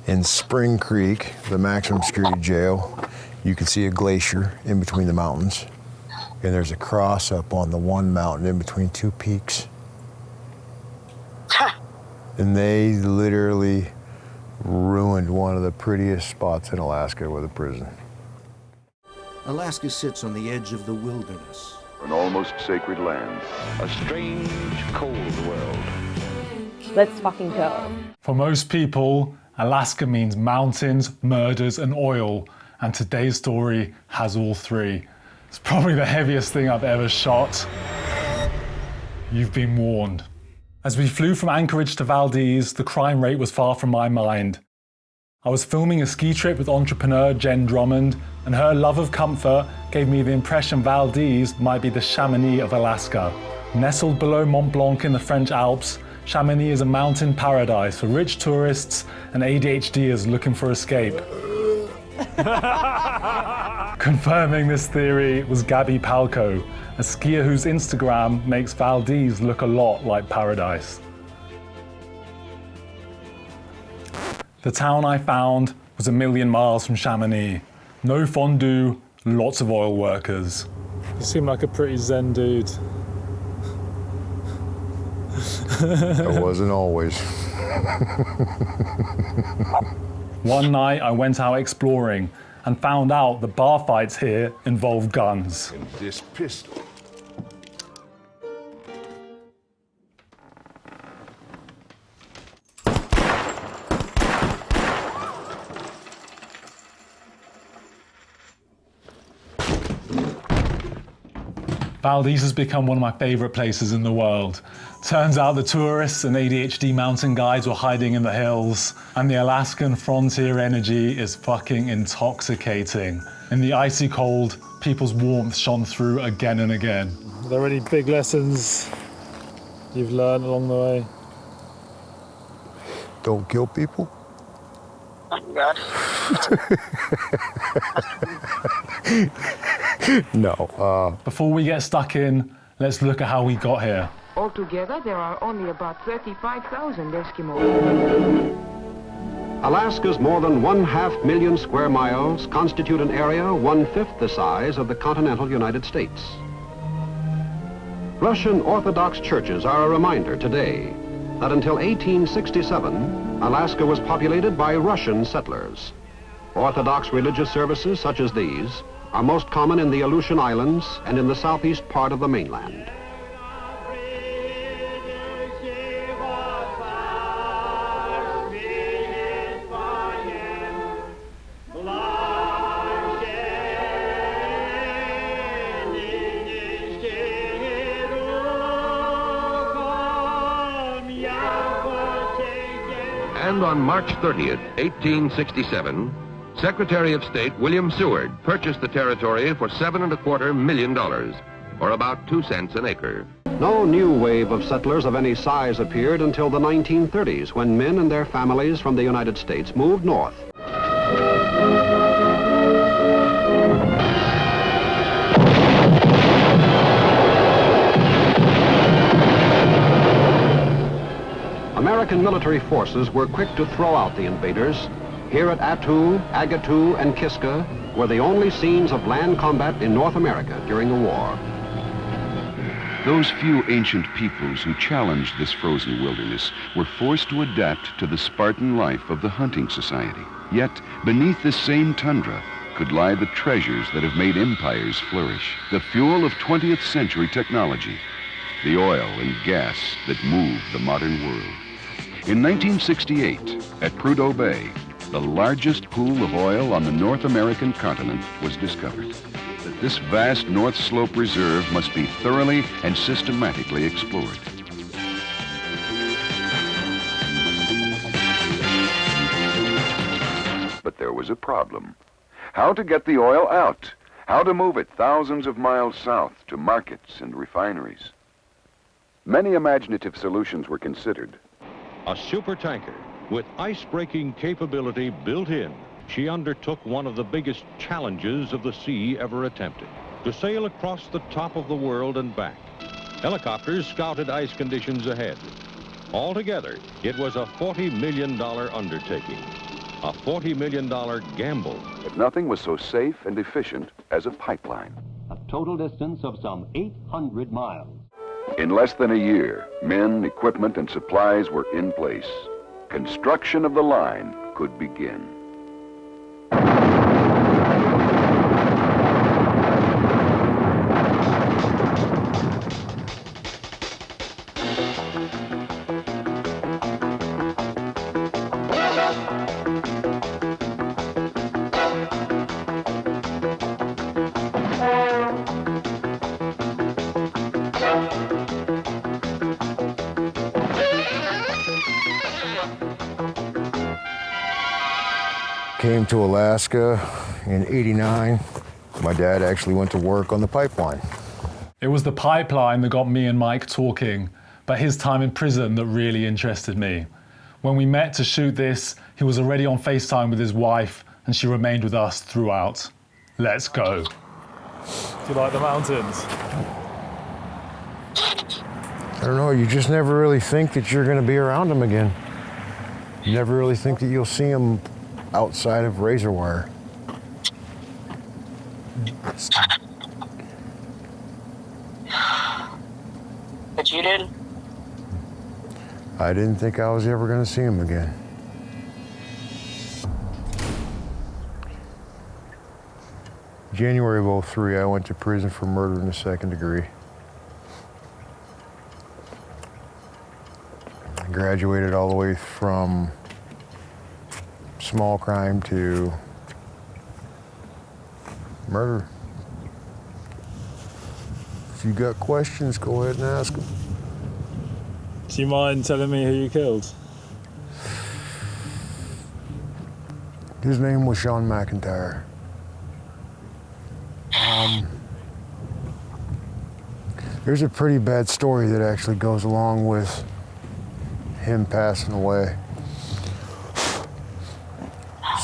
In Spring Creek, the maximum security jail, you can see a glacier in between the mountains. And there's a cross up on the one mountain in between two peaks. And they literally ruined one of the prettiest spots in Alaska with a prison. Alaska sits on the edge of the wilderness. An almost sacred land. A strange, cold world. Let's fucking go. For most people, Alaska means mountains, murders, and oil. And today's story has all three. It's probably the heaviest thing I've ever shot. You've been warned. As we flew from Anchorage to Valdez, the crime rate was far from my mind. I was filming a ski trip with entrepreneur Jen Drummond, and her love of comfort gave me the impression Valdez might be the Chamonix of Alaska. Nestled below Mont Blanc in the French Alps, Chamonix is a mountain paradise for rich tourists and ADHDers looking for escape. Confirming this theory was Gabby Palco, a skier whose Instagram makes Valdez look a lot like paradise. The town I found was 1,000,000 miles from Chamonix. No fondue, lots of oil workers. You seem like a pretty zen dude. I wasn't always. One night I went out exploring and found out the bar fights here involve guns. And this pistol. Valdez has become one of my favorite places in the world. Turns out the tourists and ADHD mountain guides were hiding in the hills, and the Alaskan frontier energy is fucking intoxicating. In the icy cold, people's warmth shone through again and again. Are there any big lessons you've learned along the way? Don't kill people. Oh my God. No. Before we get stuck in, let's look at how we got here. Altogether, there are only about 35,000 Eskimos. Alaska's more than 1/2 million square miles constitute an area 1/5 the size of the continental United States. Russian Orthodox churches are a reminder today that until 1867, Alaska was populated by Russian settlers. Orthodox religious services such as these are most common in the Aleutian Islands and in the southeast part of the mainland. And on March 30th, 1867, Secretary of State William Seward purchased the territory for $7.25 million, or about 2 cents an acre. No new wave of settlers of any size appeared until the 1930s, when men and their families from the United States moved north. American military forces were quick to throw out the invaders. Here at Attu, Agatu, and Kiska were the only scenes of land combat in North America during the war. Those few ancient peoples who challenged this frozen wilderness were forced to adapt to the Spartan life of the hunting society. Yet, beneath this same tundra could lie the treasures that have made empires flourish, the fuel of 20th century technology, the oil and gas that move the modern world. In 1968, at Prudhoe Bay, the largest pool of oil on the North American continent was discovered. That this vast North Slope reserve must be thoroughly and systematically explored. But there was a problem. How to get the oil out? How to move it thousands of miles south to markets and refineries? Many imaginative solutions were considered. A supertanker with ice-breaking capability built in, she undertook one of the biggest challenges of the sea ever attempted, to sail across the top of the world and back. Helicopters scouted ice conditions ahead. Altogether, it was a $40 million undertaking. A $40 million gamble. But nothing was so safe and efficient as a pipeline. A total distance of some 800 miles. In less than a year, men, equipment, and supplies were in place. Construction of the line could begin. Came to Alaska in '89. My dad actually went to work on the pipeline. It was the pipeline that got me and Mike talking, but his time in prison that really interested me. When we met to shoot this, he was already on FaceTime with his wife, and she remained with us throughout. Let's go. Do you like the mountains? I don't know, you just never really think that you're gonna be around them again. You never really think that you'll see them outside of razor wire. But you did? I didn't think I was ever gonna see them again. January of '03, I went to prison for murder in the second degree. I graduated all the way from small crime to murder. If you got questions, go ahead and ask them. Do you mind telling me who you killed? His name was Sean McIntyre. There's a pretty bad story that actually goes along with him passing away.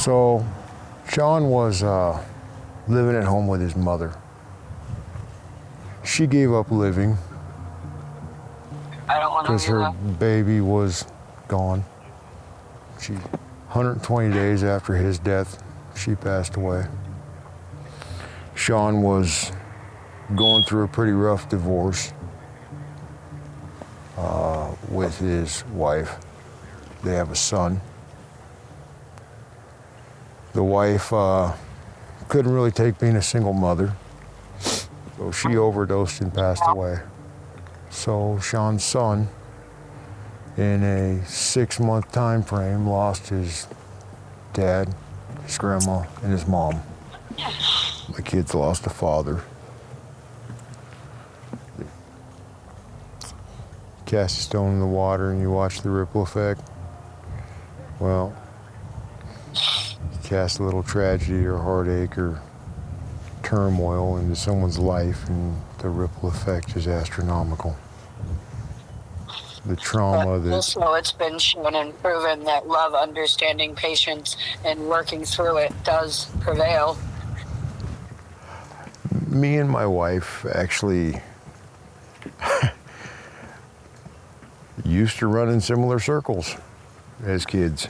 So, Sean was living at home with his mother. She gave up living because her baby was gone. 120 days after his death, she passed away. Sean was going through a pretty rough divorce with his wife. They have a son. The wife couldn't really take being a single mother, so she overdosed and passed away. So Sean's son, in a 6-month time frame, lost his dad, his grandma, and his mom. My kids lost a father. Cast a stone in the water and you watch the ripple effect. Well, cast a little tragedy or heartache or turmoil into someone's life and the ripple effect is astronomical. The trauma that... Also, it's been shown and proven that love, understanding, patience, and working through it does prevail. Me and my wife actually used to run in similar circles as kids.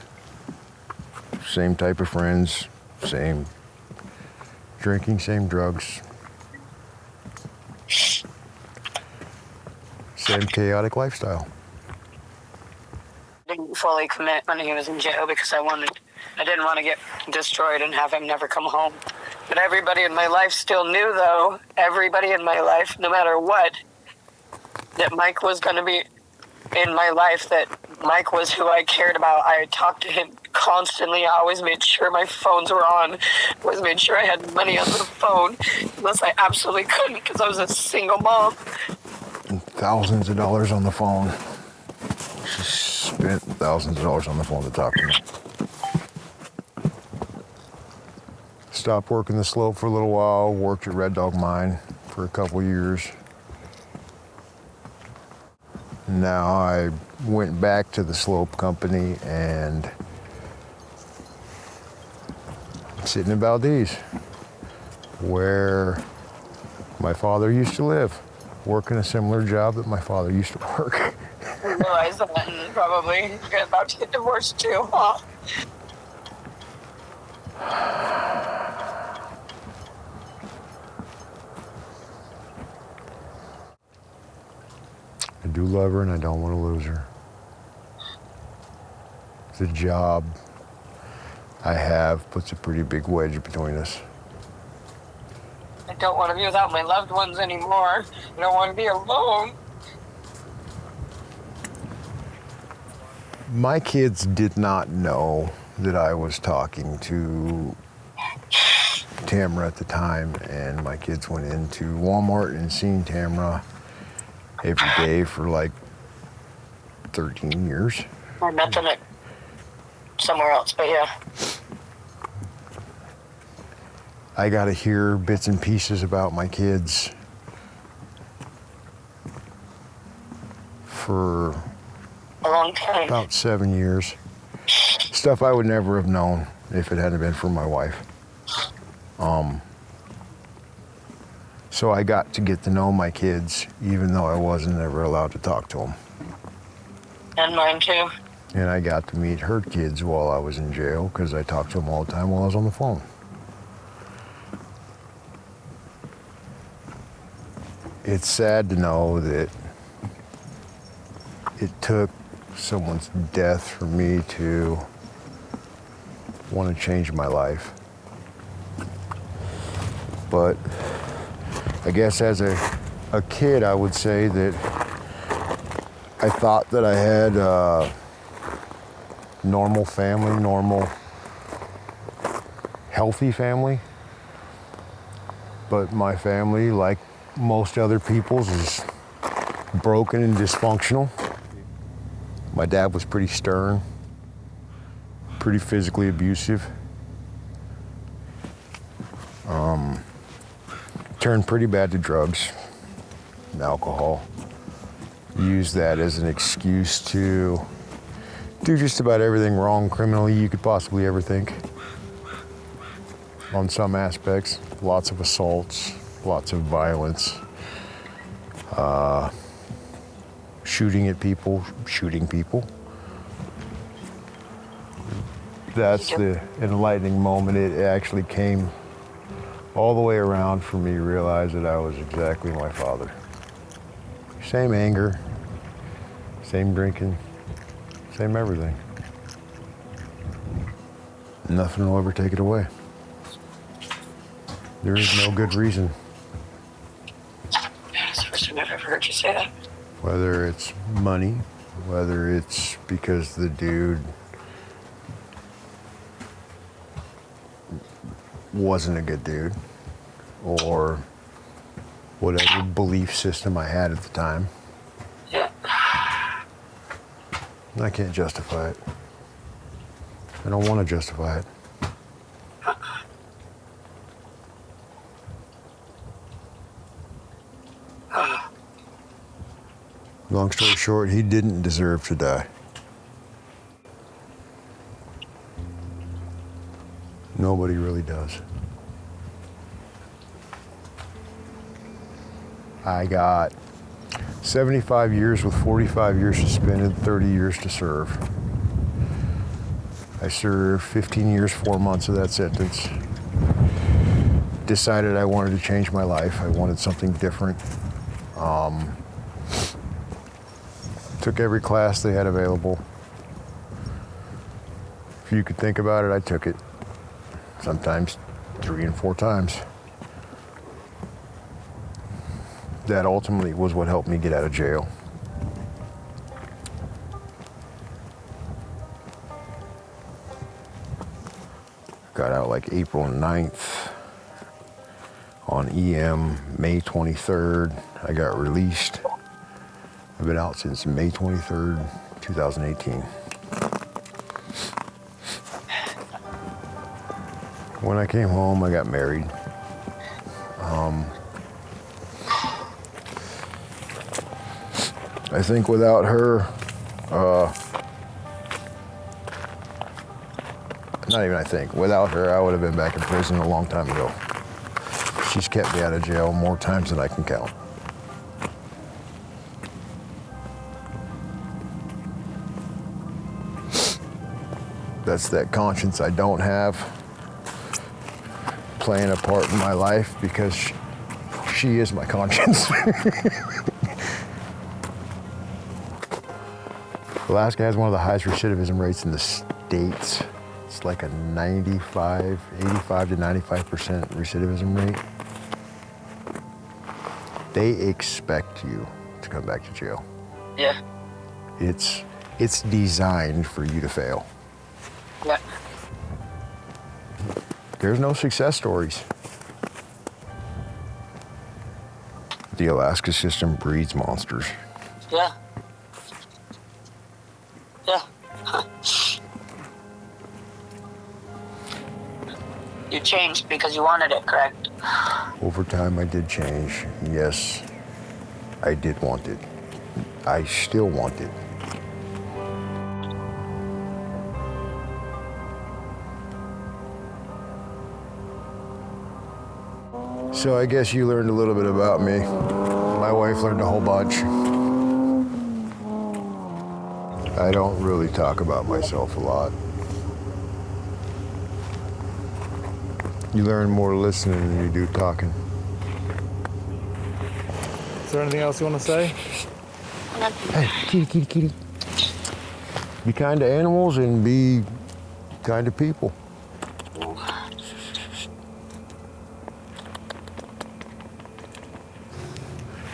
Same type of friends, same drinking, same drugs, same chaotic lifestyle. Didn't fully commit when he was in jail because I didn't want to get destroyed and have him never come home. But everybody in my life still knew, though, everybody in my life, no matter what, that Mike was going to be in my life, that Mike was who I cared about. I talked to him constantly. I always made sure my phones were on. Always made sure I had money on the phone, unless I absolutely couldn't because I was a single mom. And thousands of dollars on the phone. She spent thousands of dollars on the phone to talk to me. Stopped working the slope for a little while, worked at Red Dog Mine for a couple years. Now I went back to the slope company and I'm sitting in Valdez, where my father used to live, working a similar job that my father used to work. I realized that and probably about to get divorced too, huh? do love her and I don't want to lose her. The job I have puts a pretty big wedge between us. I don't want to be without my loved ones anymore. I don't want to be alone. My kids did not know that I was talking to Tamara at the time, and my kids went into Walmart and seen Tamara every day for like 13 years. I met them at somewhere else, but yeah. I got to hear bits and pieces about my kids for A long time. about 7 years. Stuff I would never have known if it hadn't been for my wife. So I got to get to know my kids, even though I wasn't ever allowed to talk to them. And mine too. And I got to meet her kids while I was in jail, because I talked to them all the time while I was on the phone. It's sad to know that it took someone's death for me to want to change my life. But I guess as a kid, I would say that I thought that I had a normal family, normal, healthy family. But my family, like most other people's, is broken and dysfunctional. My dad was pretty stern, pretty physically abusive. Turned pretty bad to drugs and alcohol. Used that as an excuse to do just about everything wrong criminally you could possibly ever think. On some aspects, lots of assaults, lots of violence, shooting at people, shooting people. That's the enlightening moment. It actually came all the way around for me to realize that I was exactly my father. Same anger, same drinking, same everything. Nothing will ever take it away. There is no good reason. It's the first time I've ever heard you say that. Whether it's money, whether it's because the dude wasn't a good dude, or whatever belief system I had at the time. Yeah. I can't justify it. I don't want to justify it. Long story short, he didn't deserve to die. Nobody really does. I got 75 years with 45 years suspended, 30 years to serve. I served 15 years, 4 months of that sentence. Decided I wanted to change my life. I wanted something different. Took every class they had available. If you could think about it, I took it. Sometimes 3 and 4 times. That ultimately was what helped me get out of jail. Got out like April 9th. On EM, May 23rd, I got released. I've been out since May 23rd, 2018. When I came home, I got married. I think without her, not even I think, without her, I would have been back in prison a long time ago. She's kept me out of jail more times than I can count. That's that conscience I don't have playing a part in my life, because she is my conscience. Alaska has one of the highest recidivism rates in the states. It's like a 85 to 95% recidivism rate. They expect you to come back to jail. Yeah. It's designed for you to fail. Yeah. There's no success stories. The Alaska system breeds monsters. Yeah. Yeah. You changed because you wanted it, correct? Over time, I did change. Yes, I did want it. I still want it. So I guess you learned a little bit about me. My wife learned a whole bunch. I don't really talk about myself a lot. You learn more listening than you do talking. Is there anything else you want to say? Hey, kitty, kitty, kitty. Be kind to animals and be kind to people.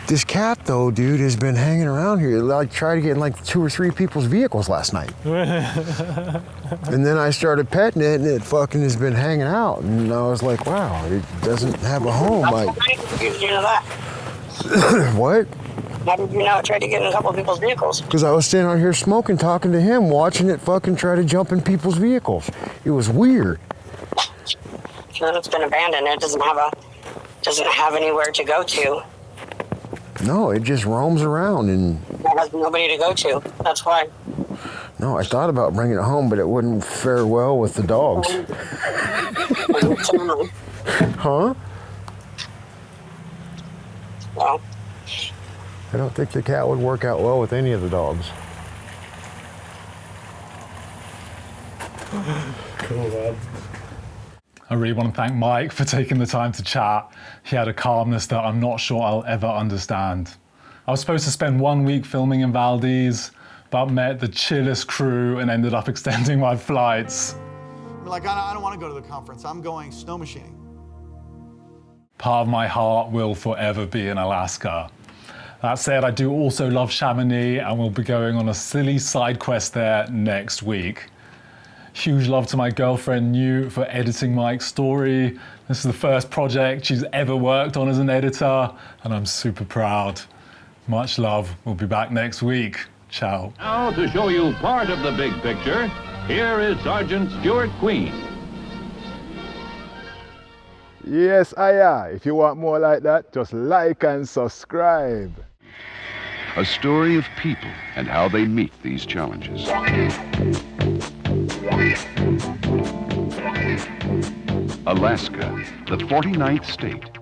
This cat, though, dude, has been hanging around here. I tried to get in like 2 or 3 people's vehicles last night. And then I started petting it, and it fucking has been hanging out. And I was like, wow, it doesn't have a home. How did you know that? What? How did you know it tried to get in a couple of people's vehicles? Because I was standing out here smoking, talking to him, watching it fucking try to jump in people's vehicles. It was weird. So then it's been abandoned. It doesn't have anywhere to go to. No, it just roams around and... It has nobody to go to. That's why. No, I thought about bringing it home, but it wouldn't fare well with the dogs. Huh? Well, I don't think the cat would work out well with any of the dogs. Cool, man. I really want to thank Mike for taking the time to chat. He had a calmness that I'm not sure I'll ever understand. I was supposed to spend 1 week filming in Valdez, but met the chillest crew and ended up extending my flights. Like, I don't want to go to the conference. I'm going snow machining. Part of my heart will forever be in Alaska. That said, I do also love Chamonix and we'll be going on a silly side quest there next week. Huge love to my girlfriend Newt for editing Mike's story. This is the first project she's ever worked on as an editor, and I'm super proud. Much love. We'll be back next week. Ciao. Now, to show you part of the big picture, here is Sergeant Stuart Queen. Yes, if you want more like that, just like and subscribe. A story of people and how they meet these challenges. Alaska, the 49th state,